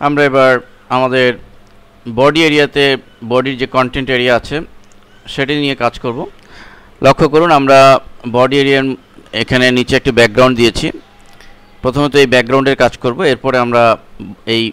আমরা এবার আমাদের বডি এরিয়াতে বডির যে কন্টেন্ট এরিয়া আছে সেটি নিয়ে কাজ করব। লক্ষ্য করুন, আমরা বডি এরিয়ার এখানে নিচে একটি ব্যাকগ্রাউন্ড দিয়েছি। প্রথমত এই ব্যাকগ্রাউন্ডের কাজ করব, এরপরে আমরা এই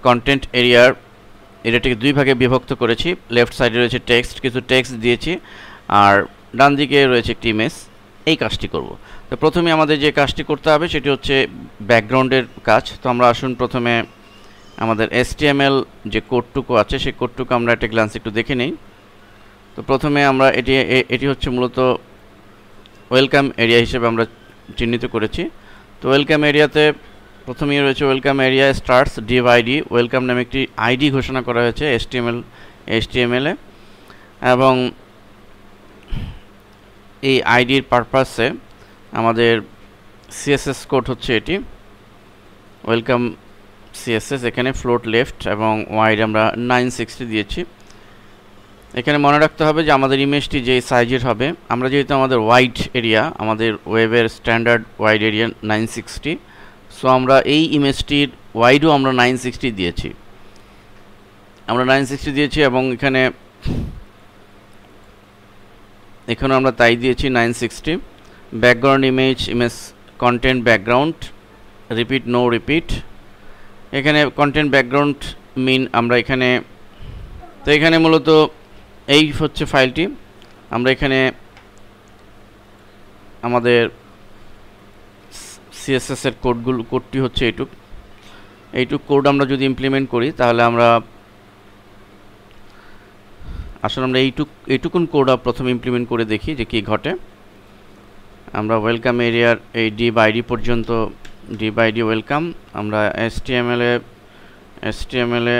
কন্টেন্ট এরিয়াটিকে দুই ভাগে বিভক্ত করেছি। লেফট সাইডে রয়েছে টেক্সট, কিছু টেক্সট দিয়েছি, আর ডান দিকে রয়েছে একটি ইমেজ। এই কাজটি করব। তো প্রথমে আমাদের যে কাজটি করতে হবে সেটি হচ্ছে ব্যাকগ্রাউন্ডের কাজ। তো আমরা আসুন প্রথমে আমাদের HTML যে কোডটুকু আছে সেই কোডটুকু আমরা একটা গ্ল্যান্স একটু দেখে নেই। তো প্রথমে আমরা এটি হচ্ছে মূলত ওয়েলকাম এরিয়া হিসেবে আমরা চিহ্নিত করেছি। তো ওয়েলকাম এরিয়াতে প্রথমেই রয়েছে welcome area starts div id। Welcome নামে একটি আইডি ঘোষণা করা হয়েছে HTML এ, এবং এই আইডির পারপাসে আমাদের CSS কোড হচ্ছে এটি ওয়েলকাম CSS। এখানে ফ্লোট লেফট এবং ওয়াইড আমরা 960 দিয়েছি। এখানে মনে রাখতে হবে যে আমাদের ইমেজটি যে সাইজের হবে, আমরা যেহেতু আমাদের ওয়াইড এরিয়া, আমাদের ওয়েবের স্ট্যান্ডার্ড ওয়াইড এরিয়া 960, সো আমরা এই ইমেজটির ওয়াইডও আমরা 960 দিয়েছি। এবং এখানে আমরা তাই দিয়েছি 960। Background image content background repeat no repeat. এখানে কন্টেন্ট ব্যাকগ্রাউন্ড আমরা এখানে মূলত এই হচ্ছে ফাইলটি। আমরা এখানে আমাদের CSS এর কোডটি হচ্ছে এইটুক কোড আমরা যদি ইমপ্লিমেন্ট করি তাহলে আমরা আসলে এইটুকুন কোড প্রথমে ইমপ্লিমেন্ট করে দেখি যে কি ঘটে। আমরা ওয়েলকাম এরিয়ার এই div id পর্যন্ত div id ওয়েলকাম আমরা HTML এ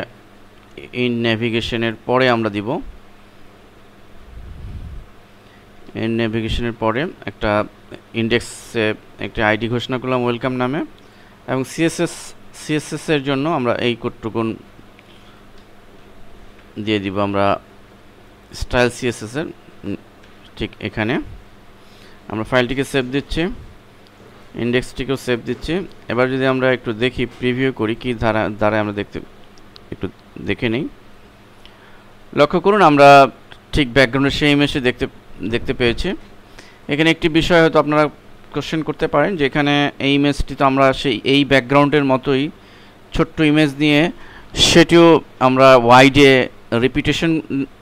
ইন নেভিগেশনের পরে আমরা দিব। ইন নেভিগেশনের পরে একটা ইন্ডেক্সে একটা আইডি ঘোষণা করলাম ওয়েলকাম নামে, এবং CSS এর জন্য আমরা এই কোডটুকুন দিয়ে দিব আমরা স্টাইল CSS এর ঠিক এখানে। আমরা ফাইলটিকে সেভ দিচ্ছি, ইন্ডেক্সটিকেও সেভ দিচ্ছি। এবার যদি আমরা একটু দেখি, প্রিভিউ করি কি দ্বারা আমরা একটু দেখে নেই। লক্ষ্য করুন, আমরা ঠিক ব্যাকগ্রাউন্ডের সেই ইমেজটি দেখতে পেয়েছি। এখানে একটি বিষয় হয়তো আপনারা কোশ্চেন করতে পারেন যে এখানে এই ইমেজটি তো আমরা এই ব্যাকগ্রাউন্ডের মতোই ছোট্ট ইমেজ নিয়ে সেটিও আমরা ওয়াইডে রিপিটেশন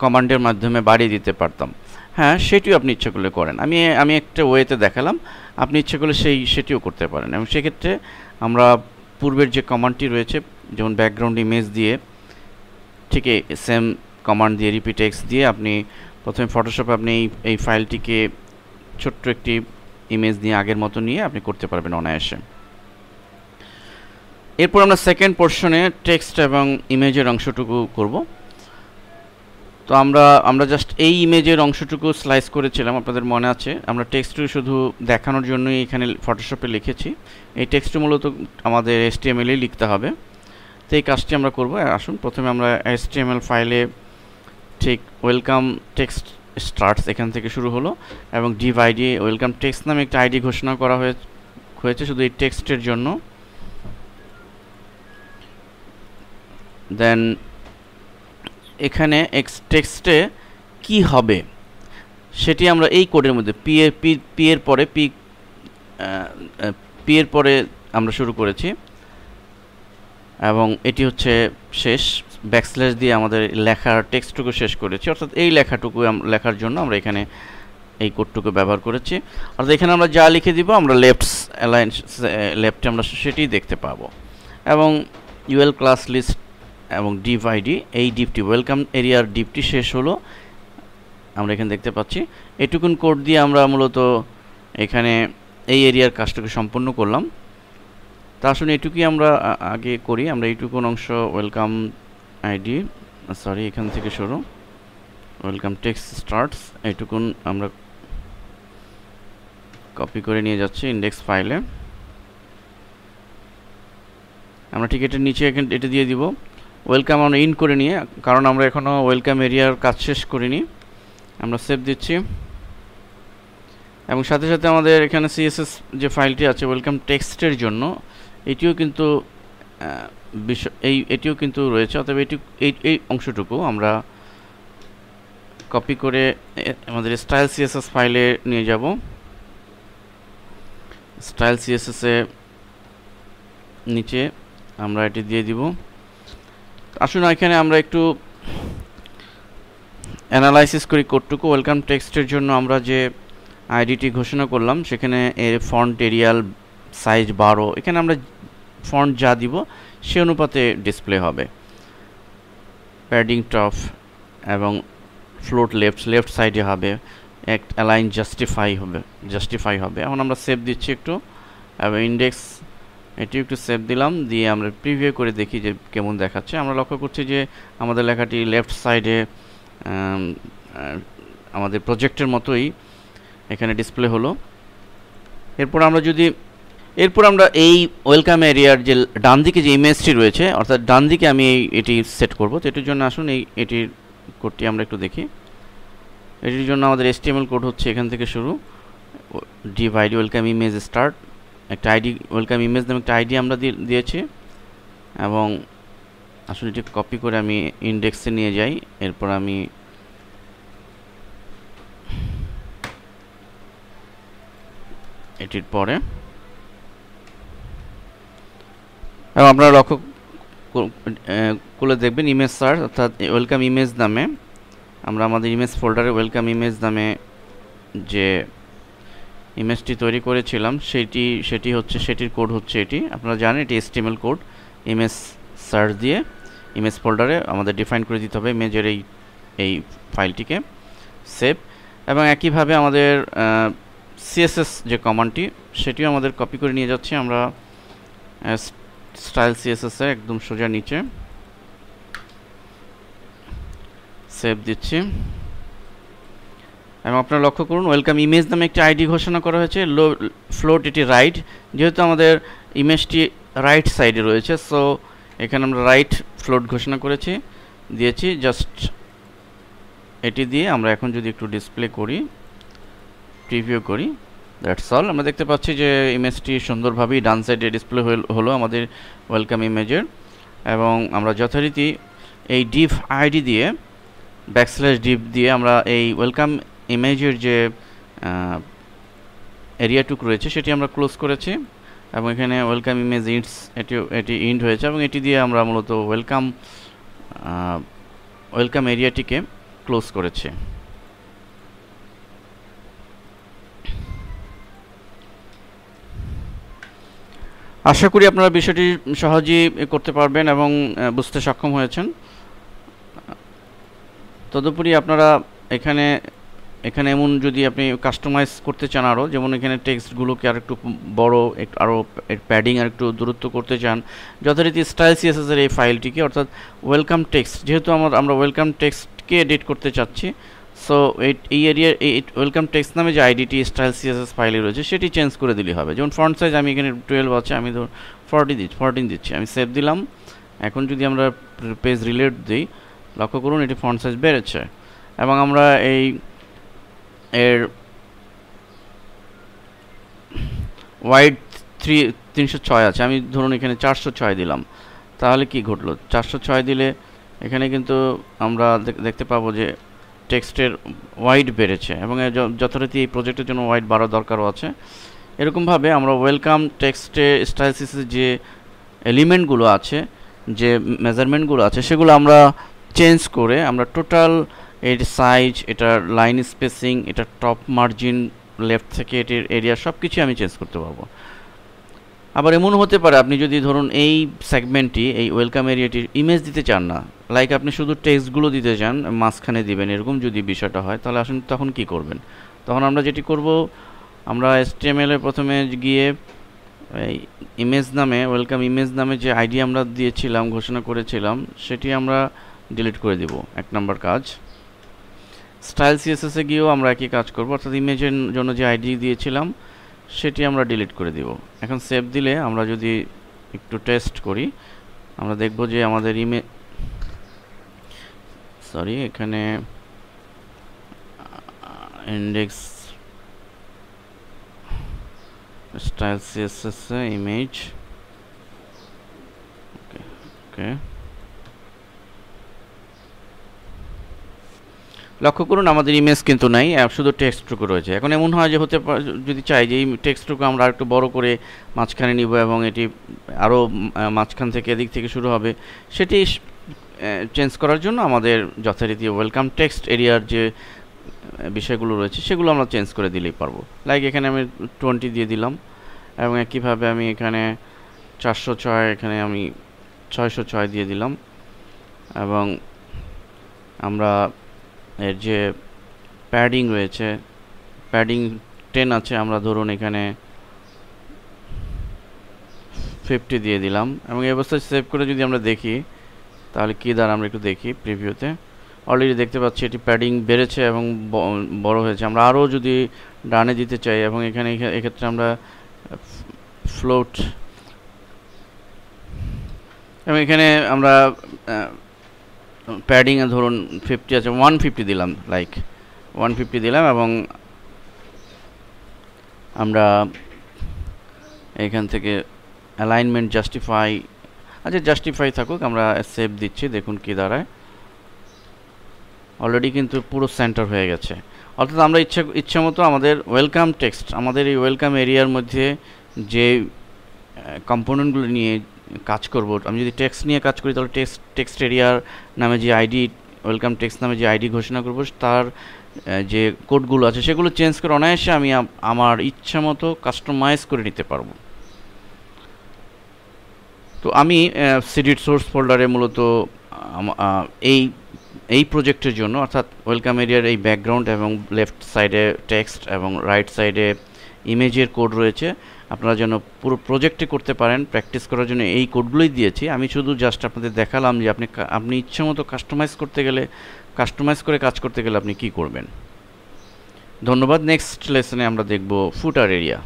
কমান্ডের মাধ্যমে বাড়িয়ে দিতে পারতাম। হ্যাঁ, সেটিও আপনি ইচ্ছা করলে করেন। আমি একটা ওয়েতে দেখালাম, আপনি ইচ্ছা করলে সেটিও করতে পারেন। এবং সেক্ষেত্রে আমরা পূর্বের যে কমান্ডটি রয়েছে, যেমন ব্যাকগ্রাউন্ড ইমেজ দিয়ে ঠিক সেম কমান্ড দিয়ে রিপিট এক্স দিয়ে আপনি প্রথমে ফটোশপে আপনি এই ফাইলটিকে ছোট্ট একটি ইমেজ নিয়ে আগের মতো নিয়ে আপনি করতে পারবেন অনায়াসে। এরপর আমরা সেকেন্ড পোর্শনে টেক্সট এবং ইমেজের অংশটুকু করব। তো আমরা জাস্ট এই ইমেজের অংশটুকু স্লাইস করেছিলাম, আপনাদের মনে আছে। আমরা টেক্সটটু শুধু দেখানোর জন্যই এখানে ফটোশপে লিখেছি। এই টেক্সটটি মূলত আমাদের HTML এ লিখতে হবে। তো এই কাজটি আমরা করব। আসুন প্রথমে আমরা HTML ফাইলে ঠিক ওয়েলকাম টেক্সট স্টার্টস এখান থেকে শুরু হলো, এবং div id ওয়েলকাম টেক্সট নামে একটা আইডি ঘোষণা করা হয়েছে শুধু এই টেক্সটের জন্য। দেন এখানে টেক্সটে কি হবে সেটি আমরা এই কোডের মধ্যে পি এর পরে আমরা শুরু করেছি, এবং এটি হচ্ছে শেষ। ব্যাকস্ল্যাশ দিয়ে আমাদের লেখার টেক্সটটুকু শেষ করেছি, অর্থাৎ এই লেখার জন্য আমরা এখানে এই কোডটুকু ব্যবহার করেছি। অর্থাৎ এখানে আমরা যা লিখে দিব আমরা লেফটে আমরা সেটি দেখতে পাবো। এবং UL ক্লাস লিস্ট এবং div id এই ডিভটি ওয়েলকাম এরিয়ার ডিভটি শেষ হলো, আমরা এখানে দেখতে পাচ্ছি। এটুকুন কোড দিয়ে আমরা মূলত এখানে এই এরিয়ার কাজটাকে সম্পূর্ণ করলাম। তা আসলে এটুকুই আমরা আগে করি। আমরা এইটুকুন অংশ ওয়েলকাম আইডি এখান থেকে শুরু ওয়েলকাম টেক্সট স্টার্টস এইটুকুন আমরা কপি করে নিয়ে যাচ্ছি ইন্ডেক্স ফাইলে। আমরা ঠিক এটার নিচে এটা দিয়ে দিব ওয়েলকাম আমরা ইন করে নিয়ে, কারণ আমরা এখনও ওয়েলকাম এরিয়ার কাজ শেষ করিনি। আমরা সেভ দিচ্ছি, এবং সাথে সাথে আমাদের এখানে CSS যে ফাইলটি আছে ওয়েলকাম টেক্সটের জন্য, এটিও কিন্তু বিষয় এটিও কিন্তু রয়েছে, অতএব এই অংশটুকু আমরা কপি করে আমাদের স্টাইল সিএসএস ফাইলে নিয়ে যাব। স্টাইল সিএসএস এ নিচে আমরা এটি দিয়ে দিব। আসুন এখানে আমরা একটু অ্যানালাইসিস করি কোডটুকু। ওয়েলকাম টেক্সটের জন্য আমরা যে আইডিটি ঘোষণা করলাম সেখানে এর ফন্ট এরিয়াল সাইজ 12, এখানে আমরা ফন্ট যা দিব সে অনুপাতে ডিসপ্লে হবে। প্যাডিং টপ এবং ফ্লোট লেফট সাইডে হবে, এক অ্যালাইন জাস্টিফাই হবে। এখন আমরা সেভ দিচ্ছি একটু, এবং ইন্ডেক্স এটি একটু সেভ দিলাম, দিয়ে আমরা প্রিভিউ করে দেখি যে কেমন দেখাচ্ছে। আমরা লক্ষ্য করছি যে আমাদের লেখাটি লেফট সাইডে আমাদের প্রজেক্টের মতোই এখানে ডিসপ্লে হলো। এরপর আমরা এই ওয়েলকাম এরিয়ার যে ডান দিকে যে ইমেজটি রয়েছে, অর্থাৎ ডান দিকে আমি এটি সেট করব। তো এটির জন্য আসুন এটির কোডটি আমরা একটু দেখি। এটির জন্য আমাদের HTML কোড হচ্ছে এখান থেকে শুরু, div id welcome image start, একটা আইডি ওয়েলকাম ইমেজ নামে একটা আইডি আমরা দিয়েছি। এবং আসলে এটি কপি করে আমি ইন্ডেক্সে নিয়ে যাই। এরপর আমি এটির পরে এবং আপনারা লক্ষ্য করে দেখবেন ইমেজ সার্চ, অর্থাৎ ওয়েলকাম ইমেজ নামে আমরা আমাদের ইমেজ ফোল্ডারে ওয়েলকাম ইমেজ নামে যে ইমেজটি তৈরি করেছিলাম সেটির কোড হচ্ছে এটি। আপনারা জানেন এটি HTML কোড। ইমেজ সার্চ দিয়ে ইমেজ ফোল্ডারে আমাদের ডিফাইন করে দিতে হবে ইমেজের এই ফাইলটিকে, সেভ। এবং একইভাবে আমাদের CSS যে কমান্ডটি সেটিও আমাদের কপি করে নিয়ে যাচ্ছি আমরা স্টাইল CSS এর একদম সোজা নিচে, সেভ দিচ্ছি। এবং আপনারা লক্ষ্য করুন ওয়েলকাম ইমেজ নামে একটি আইডি ঘোষণা করা হয়েছে, ফ্লোট এটি রাইট, যেহেতু আমাদের ইমেজটি রাইট সাইডে রয়েছে, সো এখানে আমরা রাইট ফ্লোট ঘোষণা দিয়েছি। জাস্ট এটি দিয়ে আমরা এখন যদি একটু ডিসপ্লে করি, প্রিভিউ করি, দ্যাটস অল। আমরা দেখতে পাচ্ছি যে ইমেজটি সুন্দরভাবেই ডান সাইডে ডিসপ্লে হলো আমাদের ওয়েলকাম ইমেজের। এবং আমরা যথারীতি এই div id দিয়ে \div দিয়ে আমরা এই ওয়েলকাম ইমেজের যে এরিয়াটুকু রয়েছে সেটি আমরা ক্লোজ করেছি। এবং এখানে ওয়েলকাম ইমেজ এটি ইন্ড হয়েছে, এবং এটি দিয়ে আমরা মূলত ওয়েলকাম এরিয়াটিকে ক্লোজ করেছি। আশা করি আপনারা বিষয়টি সহজেই করতে পারবেন এবং বুঝতে সক্ষম হয়েছেন। তদুপরি আপনারা এখানে এমন যদি আপনি কাস্টমাইজ করতে চান আরও, যেমন এখানে টেক্সটগুলোকে আর একটু বড়, আরও প্যাডিং আর একটু দূরত্ব করতে চান, যথারীতি স্টাইল CSS এর এই ফাইলটিকে, অর্থাৎ ওয়েলকাম টেক্সট, যেহেতু আমরা ওয়েলকাম টেক্সটকে এডিট করতে চাচ্ছি, সো এই এরিয়ার এই ওয়েলকাম টেক্সট নামে যে আইডিটি স্টাইল CSS ফাইলে রয়েছে সেটি চেঞ্জ করে দিলে হবে। যেমন ফন্ট সাইজ আমি এখানে 12 আছে, আমি ধর 14 দিচ্ছি, আমি সেভ দিলাম। এখন যদি আমরা পেজ রিলেট দিই, লক্ষ্য করুন এটি ফন্ট সাইজ বেড়েছে। এবং আমরা এর ওয়াইড 306 আছে, আমি ধরুন এখানে 406 দিলাম, তাহলে কি ঘটলো? 406 দিলে এখানে কিন্তু আমরা দেখতে পাবো যে টেক্সটের ওয়াইড বেড়েছে, এবং যথারীতি এই প্রজেক্টের জন্য ওয়াইড বাড়া দরকারও আছে। এরকমভাবে আমরা ওয়েলকাম টেক্সটে স্টাইল CSS যে এলিমেন্টগুলো আছে, যে মেজারমেন্টগুলো আছে, সেগুলো আমরা চেঞ্জ করে আমরা টোটাল এর সাইজ, এটার লাইন স্পেসিং, এটার টপ মার্জিন, লেফট থেকে এটির এরিয়া, সব কিছু আমি চেঞ্জ করতে পারবো। আবার এমন হতে পারে আপনি যদি ধরুন এই সেগমেন্টটি, এই ওয়েলকাম এরিয়াটির ইমেজ দিতে চান না, লাইক আপনি শুধু টেক্সটগুলো দিতে চান, মাঝখানে দিবেন, এরকম যদি বিষয়টা হয়, তাহলে আসুন তখন কি করবেন? তখন আমরা যেটি করব, আমরা HTML এ প্রথমে গিয়ে এই ইমেজ নামে, ওয়েলকাম ইমেজ নামে যে আইডি আমরা দিয়েছিলাম, ঘোষণা করেছিলাম, সেটি আমরা ডিলিট করে দিব, 1 নম্বর কাজ। স্টাইল CSS এ গিয়েও আমরা একই কাজ করব, অর্থাৎ ইমেজের জন্য যে আইডি দিয়েছিলাম সেটি আমরা ডিলিট করে দিব। এখন সেভ দিলে আমরা যদি একটু টেস্ট করি, আমরা দেখব যে আমাদের এখানে ইন্ডেক্স স্টাইল CSS ইমেজ ওকে, লক্ষ্য করুন আমাদের ইমেজ কিন্তু নাই, শুধু টেক্সটটুকু রয়েছে। এখন এমন হয় যে যদি চাই যে এই টেক্সটটুকু আমরা একটু বড় করে মাঝখানে নিব এবং এটি আরও মাঝখান থেকে এদিক থেকে শুরু হবে, সেটি চেঞ্জ করার জন্য আমাদের যথারীতি ওয়েলকাম টেক্সট এরিয়ার যে বিষয়গুলো রয়েছে সেগুলো আমরা চেঞ্জ করে দিলেই পারবো। লাইক এখানে আমি 20 দিয়ে দিলাম এবং একইভাবে আমি এখানে 406, এখানে আমি 606 দিয়ে দিলাম এবং আমরা এর যে প্যাডিং রয়েছে, প্যাডিং 10 আছে, আমরা ধরুন এখানে 50 দিয়ে দিলাম এবং এই অবস্থায় সেভ করে যদি আমরা দেখি তাহলে কী দ্বারা আমরা একটু দেখি প্রিভিউতে, অলরেডি দেখতে পাচ্ছি এটি প্যাডিং বেড়েছে এবং বড় হয়েছে। আমরা আরও যদি ডানে দিতে চাই এবং এখানে এক্ষেত্রে আমরা ফ্লোট এবং এখানে আমরা প্যাডিং ধরুন 50 আছে, 150 দিলাম, লাইক 150 দিলাম এবং আমরা এখান থেকে অ্যালাইনমেন্ট জাস্টিফাই, আচ্ছা জাস্টিফাই থাকুক, আমরা সেভ দিচ্ছি, দেখুন কি দাঁড়ায়, অলরেডি কিন্তু পুরো সেন্টার হয়ে গেছে। অর্থাৎ আমরা ইচ্ছা মতো আমাদের ওয়েলকাম টেক্সট, আমাদের এই ওয়েলকাম এরিয়ার মধ্যে যে কম্পোনেন্টগুলো নিয়ে কাজ করব, আমি যদি টেক্সট নিয়ে কাজ করি তাহলে টেক্সট এরিয়ার নামে যে আইডি, ওয়েলকাম টেক্সট নামে যে আইডি ঘোষণা করব, তার যে কোডগুলো আছে সেগুলো চেঞ্জ করে অনায়াসে আমি আমার ইচ্ছা মতো কাস্টমাইজ করে নিতে পারবো। তো আমি সিডিড সোর্স ফোল্ডারে মূলত এই প্রজেক্টের জন্য, অর্থাৎ ওয়েলকাম এরিয়ার এই ব্যাকগ্রাউন্ড এবং লেফট সাইডে টেক্সট এবং রাইট সাইডে ইমেজের কোড রয়েছে, আপনারা যেন পুরো প্রজেক্টে করতে পারেন প্র্যাকটিস করার জন্য এই কোডগুলোই দিয়েছি। আমি শুধু জাস্ট আপনাদের দেখালাম যে আপনি ইচ্ছে মতো কাস্টমাইজ করে কাজ করতে গেলে আপনি কি করবেন। ধন্যবাদ। নেক্সট লেসনে আমরা দেখব ফুটার এরিয়া।